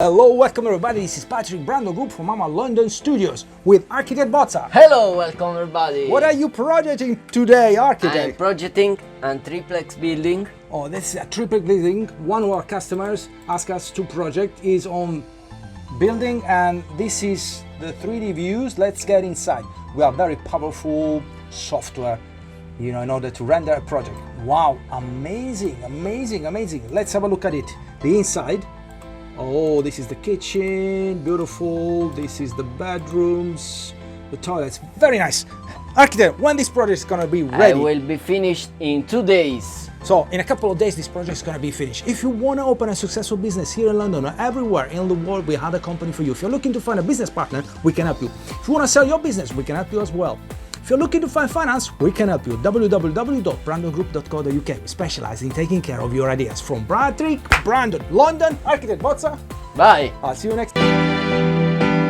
Hello, welcome everybody. This is Patrick Brando Group from our London studios with Architect Bozza. Hello, welcome everybody. What are you projecting today, Architect? I'm projecting a triplex building. Oh, this is a triplex building. One of our customers asked us to project is on building, and this is the 3D views. Let's get inside. We have very powerful software, in order to render a project. Wow, amazing, amazing, amazing. Let's have a look at it. The inside. Oh, this is the kitchen, beautiful. This is the bedrooms, the toilets, very nice. Architect, when this project is gonna be ready? I will be finished in 2 days. So in a couple of days, this project is gonna be finished. If you wanna open a successful business here in London or everywhere in the world, we have a company for you. If you're looking to find a business partner, we can help you. If you wanna sell your business, we can help you as well. If you're looking to find finance, we can help you. www.brandogroup.co.uk. We specialize in taking care of your ideas. From Patrick Brando, London, Architect Bozza. Bye. I'll see you next time.